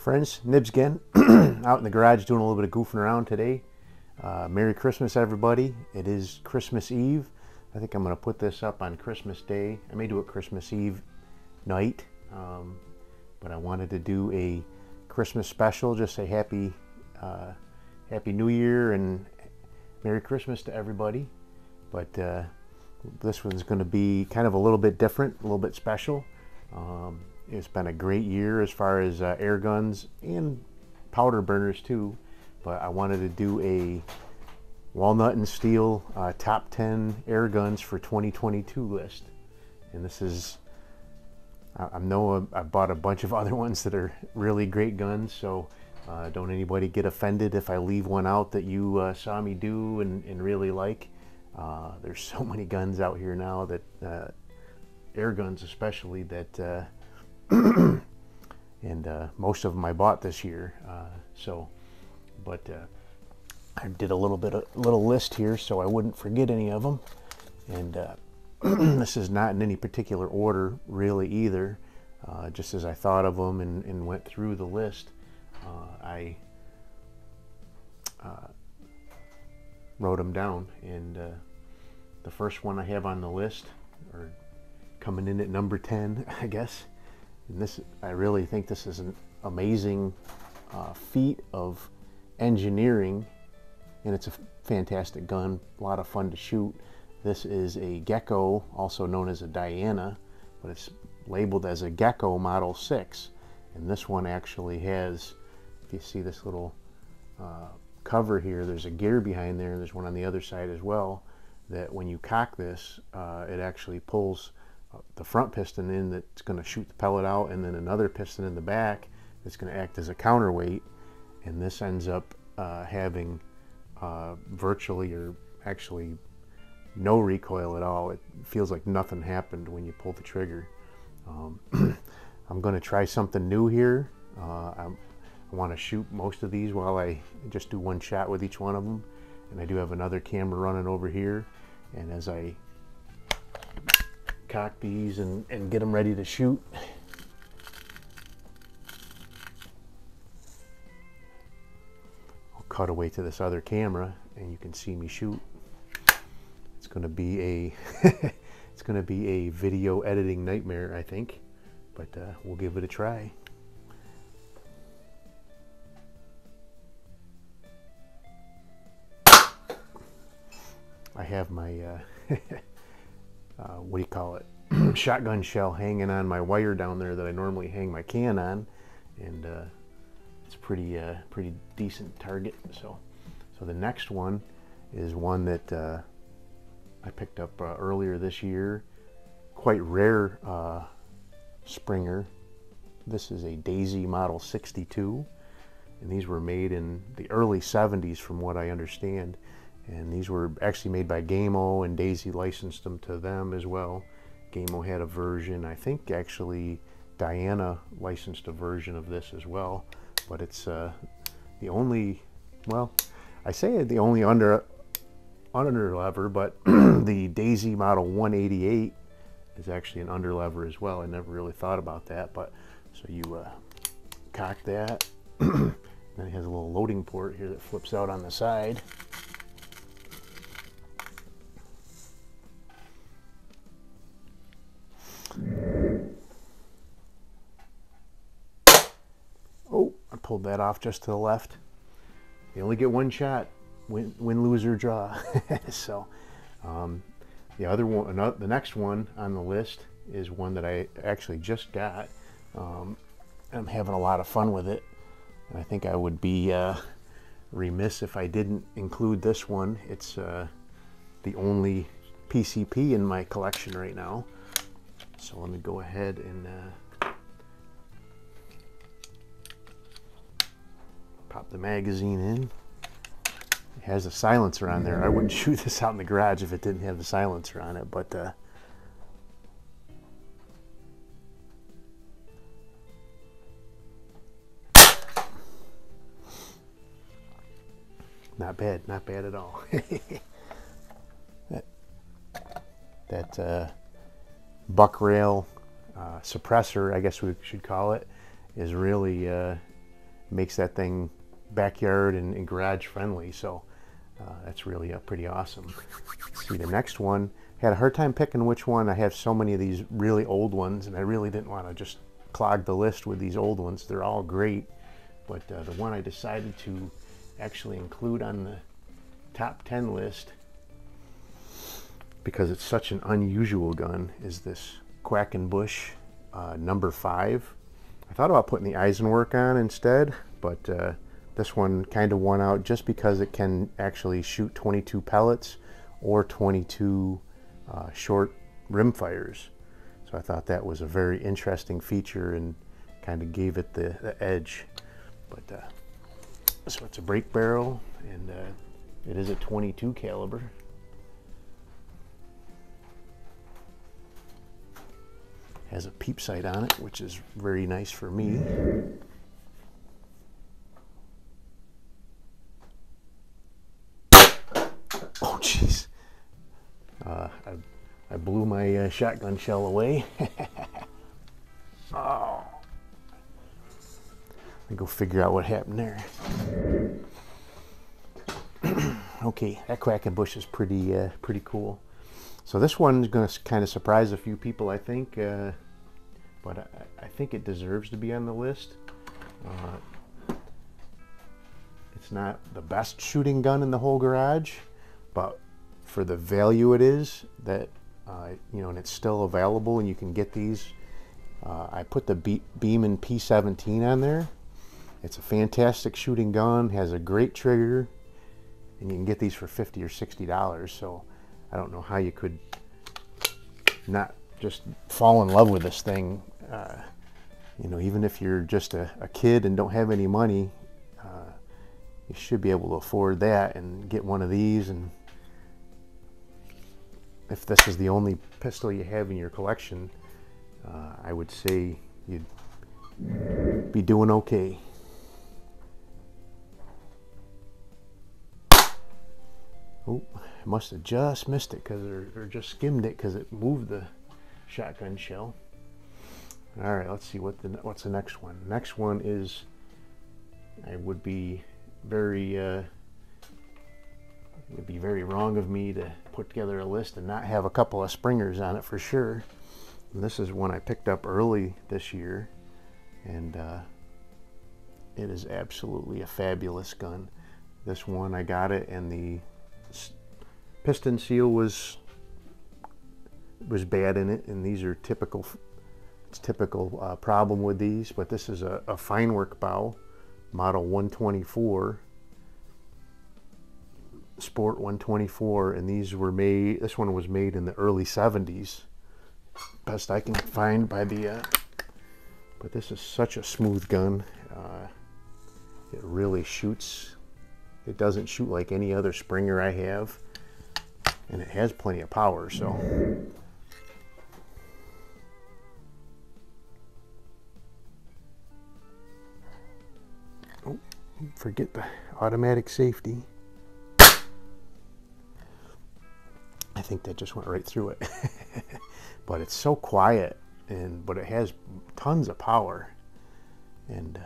friends, Nibs again, out in the garage doing a little bit of goofing around today. Merry Christmas, everybody. It is Christmas Eve. I think I'm going to put this up on Christmas Day. I may do it Christmas Eve night, but I wanted to do a Christmas special, just say Happy New Year and Merry Christmas to everybody. But this one's going to be kind of a little bit different, a little bit special. It's been a great year as far as air guns and powder burners too, but I wanted to do a Walnut and Steel top 10 air guns for 2022 list. And this is, I know I bought a bunch of other ones that are really great guns, so don't anybody get offended if I leave one out that you saw me do and really like. There's so many guns out here now that air guns especially that and most of them I bought this year, but I did a little list here so I wouldn't forget any of them, and this is not in any particular order really either, just as I thought of them and went through the list. I wrote them down, and the first one I have on the list, or coming in at number 10, I guess. And this, I really think this is an amazing feat of engineering, and it's a fantastic gun, a lot of fun to shoot. This is a Gecko, also known as a Diana, but it's labeled as a Gecko Model 6. And this one actually has, if you see this little cover here, there's a gear behind there, and there's one on the other side as well, that when you cock this, it actually pulls the front piston in that's going to shoot the pellet out, and then another piston in the back that's going to act as a counterweight, and this ends up having virtually, or actually, no recoil at all. It feels like nothing happened when you pull the trigger. I'm going to try something new here. I want to shoot most of these while I just do one shot with each one of them, and I do have another camera running over here, and as I cock these and get them ready to shoot, I'll cut away to this other camera and you can see me shoot. It's going to be a it's going to be a video editing nightmare, I think, but we'll give it a try. I have my what do you call it, shotgun shell hanging on my wire down there that I normally hang my can on, and it's pretty decent target. So the next one is one that I picked up earlier this year, quite rare Springer. This is a Daisy Model 62, and these were made in the early 70s from what I understand. And these were actually made by Gamo, and Daisy licensed them to them as well. Gamo had a version, I think actually Diana licensed a version of this as well. But it's the only, well, I say the only underlever, but the Daisy Model 188 is actually an underlever as well. I never really thought about that, but so you cock that, then it has a little loading port here that flips out on the side. Oh, I pulled that off just to the left. You only get one shot, win, lose, or draw. So the other one, the next one on the list is one that I actually just got. I'm having a lot of fun with it, and I think I would be remiss if I didn't include this one. It's the only PCP in my collection right now. So let me go ahead and pop the magazine in. It has a silencer on there. I wouldn't shoot this out in the garage if it didn't have the silencer on it, but not bad at all. that buck rail suppressor, I guess we should call it, is really makes that thing backyard and garage friendly. So that's really pretty awesome. See, the next one, had a hard time picking which one. I have so many of these really old ones, and I really didn't want to just clog the list with these old ones. They're all great, but the one I decided to actually include on the top 10 list, because it's such an unusual gun, is this Quackenbush number 5. I thought about putting the Eisenwerk on instead, but this one kind of won out just because it can actually shoot 22 pellets or 22 short rimfires. So I thought that was a very interesting feature and kind of gave it the edge. But so it's a break barrel, and it is a 22 caliber. Has a peep sight on it, which is very nice for me. Oh, jeez. I blew my shotgun shell away. Oh. Let me go figure out what happened there. Okay, that Quackenbush is pretty cool. So this one's going to kind of surprise a few people, I think, but I think it deserves to be on the list. It's not the best shooting gun in the whole garage, but for the value it is, that you know, and it's still available, and you can get these. I put the Beeman P17 on there. It's a fantastic shooting gun, has a great trigger, and you can get these for $50 or $60. So I don't know how you could not just fall in love with this thing. You know, even if you're just a kid and don't have any money, you should be able to afford that and get one of these. And if this is the only pistol you have in your collection, I would say you'd be doing okay. Oh, I must have just missed it, because or just skimmed it, because it moved the shotgun shell. All right, let's see what's the next one. Next one is, I would be very it would be very wrong of me to put together a list and not have a couple of Springers on it for sure. And this is one I picked up early this year, and it is absolutely a fabulous gun. This one, I got it, and the piston seal was bad in it, and these are typical. It's typical problem with these, but this is a fine work bow, model 124, Sport 124, and these were made. This one was made in the early 70s, best I can find by the. But this is such a smooth gun. It really shoots. It doesn't shoot like any other Springer I have, and it has plenty of power. So. Oh, forget the automatic safety. I think that just went right through it. But it's so quiet, but it has tons of power, and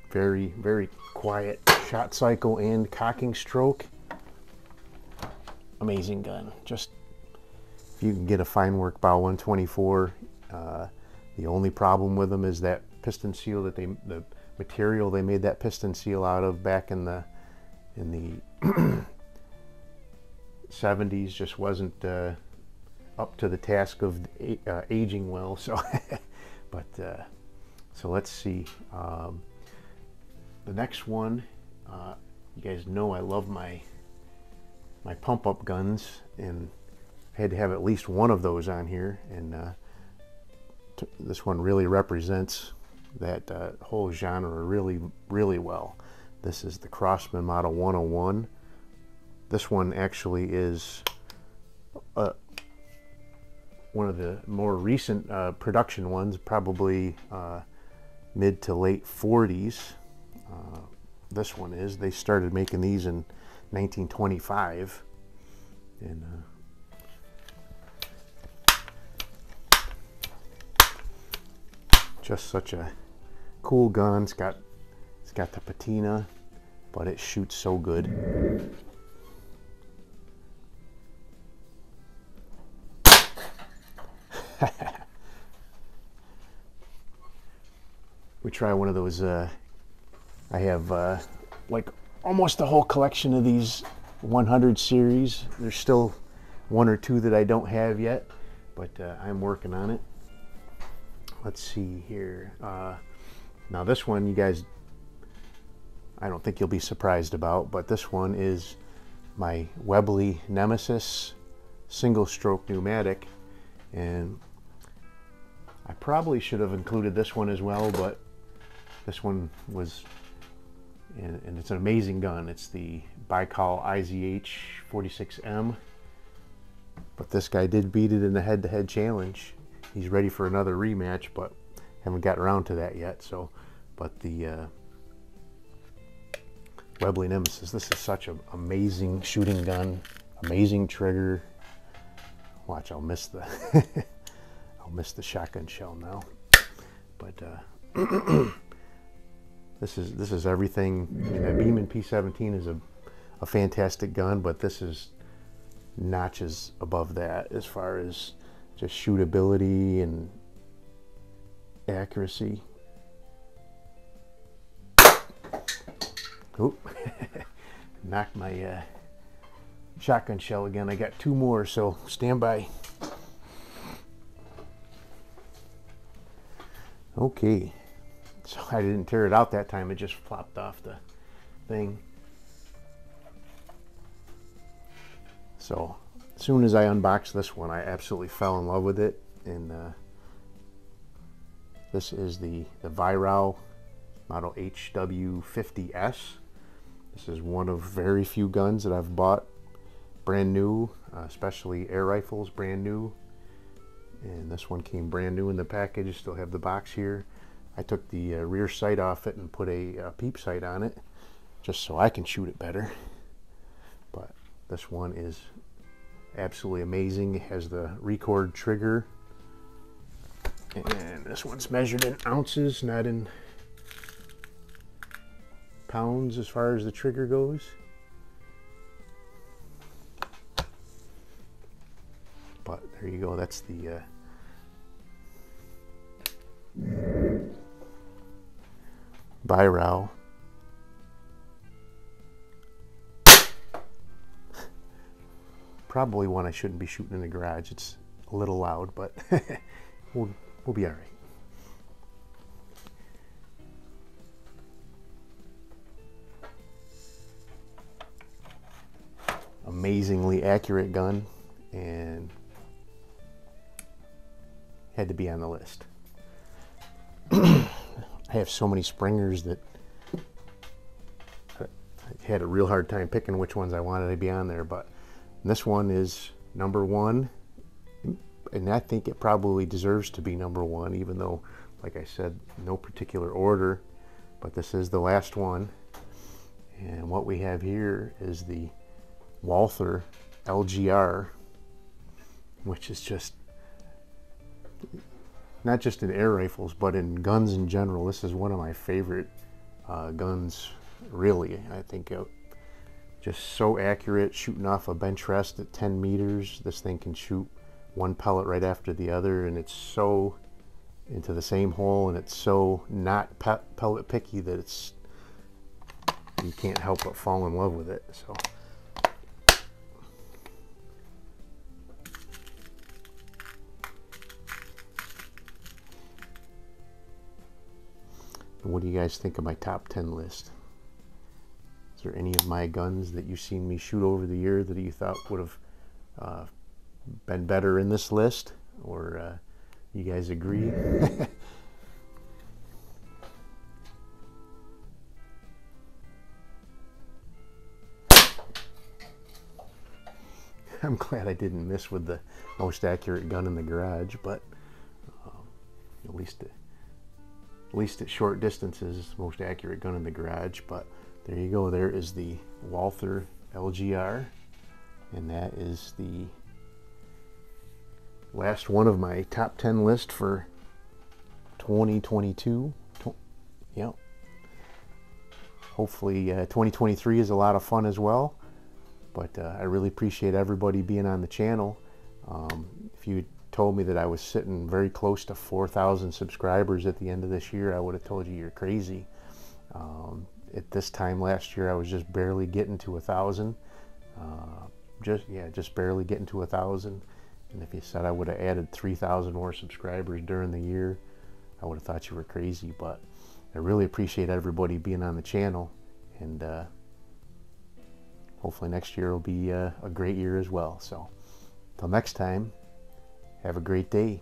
very, very quiet shot cycle and cocking stroke. Amazing gun. Just, if you can get a fine work bow 124, the only problem with them is that piston seal that the material they made that piston seal out of back in the 70s just wasn't up to the task of aging well. So, but so let's see. The next one, you guys know I love my pump-up guns, and I had to have at least one of those on here, and this one really represents that whole genre really, really well. This is the Crosman Model 101. This one actually is one of the more recent production ones, probably mid to late 40s. This one is. They started making these in 1925, and just such a cool gun. It's got the patina, but it shoots so good. We try one of those. I have like almost the whole collection of these 100 series. There's still one or two that I don't have yet, but I'm working on it. Let's see here. Now this one, you guys, I don't think you'll be surprised about, but this one is my Webley Nemesis single stroke pneumatic, and I probably should have included this one as well, but this one was, and it's an amazing gun. It's the Baikal IZH 46M, but this guy did beat it in the head-to-head challenge. He's ready for another rematch, but haven't gotten around to that yet. So, but the Webley Nemesis, this is such an amazing shooting gun, amazing trigger. Watch, I'll miss the I'll miss the shotgun shell now. But this is everything. I mean, that Beeman P17 is a fantastic gun, but this is notches above that as far as just shootability and accuracy. Oop. Knocked my shotgun shell again. I got two more, so stand by. Okay, so I didn't tear it out that time. It just flopped off the thing. So as soon as I unboxed this one, I absolutely fell in love with it. And this is the Weihrauch model HW50S. This is one of very few guns that I've bought brand new, especially air rifles brand new. And this one came brand new in the package. Still have the box here. I took the rear sight off it and put a peep sight on it just so I can shoot it better. But this one is absolutely amazing. It has the record trigger, and this one's measured in ounces, not in pounds as far as the trigger goes. But there you go, that's the Weihrauch. Probably one I shouldn't be shooting in the garage. It's a little loud, but we'll be all right. Amazingly accurate gun, and had to be on the list. I have so many Springers that I had a real hard time picking which ones I wanted to be on there, but this one is number one, and I think it probably deserves to be number one, even though, like I said, no particular order, but this is the last one. And what we have here is the Walther LGR, which is just not just in air rifles, but in guns in general. This is one of my favorite guns, really. I think just so accurate, shooting off a bench rest at 10 meters. This thing can shoot one pellet right after the other, and it's so into the same hole, and it's so not pellet picky that it's, you can't help but fall in love with it. So what do you guys think of my top 10 list? Is there any of my guns that you've seen me shoot over the year that you thought would have been better in this list? Or you guys agree? I'm glad I didn't miss with the most accurate gun in the garage, but at least at short distances, most accurate gun in the garage. But there you go. There is the Walther LGR, and that is the last one of my top 10 list for 2022. Yep. Hopefully 2023 is a lot of fun as well. But I really appreciate everybody being on the channel. If you told me that I was sitting very close to 4,000 subscribers at the end of this year, I would have told you you're crazy. At this time last year, I was just barely getting to 1,000. Just barely getting to 1,000. And if you said I would have added 3,000 more subscribers during the year, I would have thought you were crazy. But I really appreciate everybody being on the channel, and hopefully next year will be a great year as well. So, till next time, have a great day.